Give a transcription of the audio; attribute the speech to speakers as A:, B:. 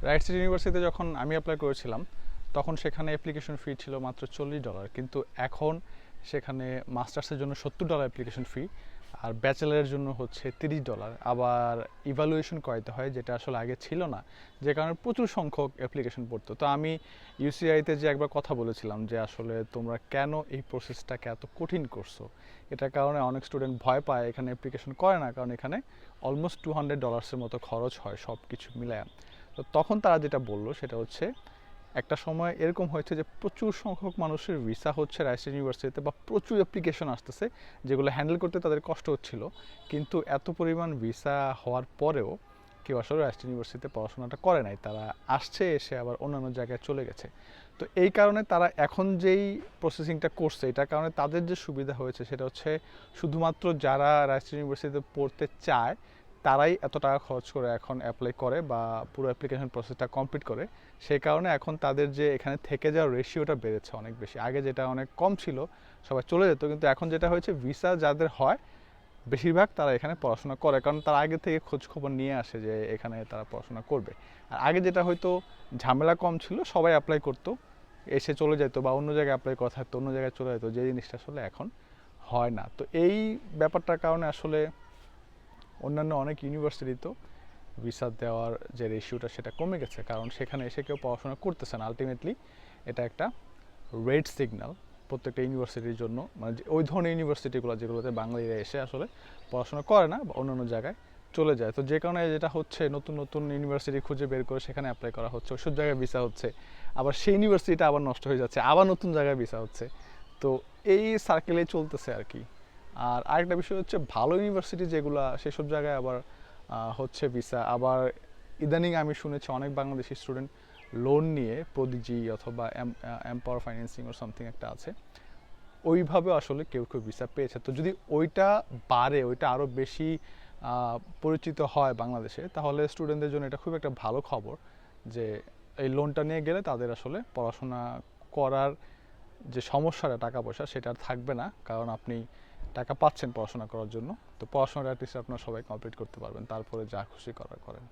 A: Right city ইউনিভার্সিটিতে যখন আমি অ্যাপ্লাই করেছিলাম তখন সেখানে অ্যাপ্লিকেশন ফি ছিল মাত্র $40, কিন্তু এখন সেখানে মাস্টার্সের জন্য $70 অ্যাপ্লিকেশন ফি, আর ব্যাচেলারের জন্য হচ্ছে $30। আবার ইভালুয়েশন করাইতে হয়, যেটা আসলে আগে ছিল না, যে কারণে প্রচুর সংখ্যক অ্যাপ্লিকেশন পড়তো। তো আমি ইউসিআইতে যে একবার কথা বলেছিলাম যে আসলে তোমরা কেন এই প্রসেসটাকে এত কঠিন করছো, এটার কারণে অনেক স্টুডেন্ট ভয় পায়, এখানে অ্যাপ্লিকেশন করে না, কারণ এখানে অলমোস্ট $200 মতো খরচ হয় সব কিছু মিলায়। তো তখন তারা যেটা বললো সেটা হচ্ছে একটা সময় এরকম হয়েছে যে প্রচুর সংখ্যক মানুষের ভিসা হচ্ছে রাজশাহী ইউনিভার্সিটিতে, বা প্রচুর অ্যাপ্লিকেশন আসতেছে যেগুলো হ্যান্ডেল করতে তাদের কষ্ট হচ্ছিল, কিন্তু এত পরিমাণ ভিসা হওয়ার পরেও কেউ আসলে রাজশাহী ইউনিভার্সিটিতে পড়াশোনাটা করে নাই, তারা আসছে এসে আবার অন্যান্য জায়গায় চলে গেছে। তো এই কারণে তারা এখন যেই প্রসেসিংটা করছে, এটার কারণে তাদের যে সুবিধা হয়েছে সেটা হচ্ছে শুধুমাত্র যারা রাজশাহী ইউনিভার্সিটিতে পড়তে চায় তারাই এত টাকা খরচ করে এখন অ্যাপ্লাই করে বা পুরো অ্যাপ্লিকেশন প্রসেসটা কমপ্লিট করে। সেই কারণে এখন তাদের যে এখানে থেকে যাওয়ার রেশিওটা বেড়েছে অনেক বেশি, আগে যেটা অনেক কম ছিল, সবাই চলে যেত, কিন্তু এখন যেটা হয়েছে ভিসা যাদের হয় বেশিরভাগ তারা এখানে পড়াশোনা করে, কারণ তারা আগে থেকে খোঁজ খবর নিয়ে আসে যে এখানে তারা পড়াশোনা করবে। আর আগে যেটা হয়তো ঝামেলা কম ছিল, সবাই অ্যাপ্লাই করতো, এসে চলে যেত, বা অন্য জায়গায় অ্যাপ্লাই করা থাকতো অন্য জায়গায় চলে যেত, যে জিনিসটা আসলে এখন হয় না। তো এই ব্যাপারটার কারণে আসলে অন্যান্য অনেক ইউনিভার্সিটিতেও ভিসা দেওয়ার যে রেশিওটা সেটা কমে গেছে, কারণ সেখানে এসে কেউ পড়াশোনা করতেছে না। আলটিমেটলি এটা একটা রেড সিগন্যাল প্রত্যেকটা ইউনিভার্সিটির জন্য, মানে ওই ধরনের ইউনিভার্সিটিগুলো যেগুলোতে বাঙালিরা এসে আসলে পড়াশোনা করে না বা অন্যান্য জায়গায় চলে যায়। তো যে কারণে যেটা হচ্ছে নতুন নতুন ইউনিভার্সিটি খুঁজে বের করে সেখানে অ্যাপ্লাই করা হচ্ছে, ওইসব জায়গায় ভিসা হচ্ছে, আবার সেই ইউনিভার্সিটিটা আবার নষ্ট হয়ে যাচ্ছে, আবার নতুন জায়গায় ভিসা হচ্ছে। তো এই সার্কেলেই চলতেছে আর কি। আর আরেকটা বিষয় হচ্ছে ভালো ইউনিভার্সিটি যেগুলো সেসব জায়গায় আবার হচ্ছে ভিসা। আবার ইদানিং আমি শুনেছি অনেক বাংলাদেশি স্টুডেন্ট লোন নিয়ে প্রদিজি অথবা এমপাওয়ার ফাইন্যান্সিং ও সামথিং একটা আছে, ওইভাবে আসলে কেউ কেউ ভিসা পেয়েছে। তো যদি ওইটা বাড়ে, ওইটা আরও বেশি পরিচিত হয় বাংলাদেশে, তাহলে স্টুডেন্টদের জন্য এটা খুব একটা ভালো খবর যে এই লোনটা নিয়ে গেলে তাদের আসলে পড়াশোনা করার যে সমস্যাটা টাকা পয়সা সেটা আর থাকবে না, কারণ আপনি টাকা পাচ্ছেন পড়াশোনা করার জন্য। তো পড়াশোনাটা অ্যাটলিস্ট আপনারা সবাই কমপ্লিট করতে পারবেন, তারপরে যা খুশি করার করেন।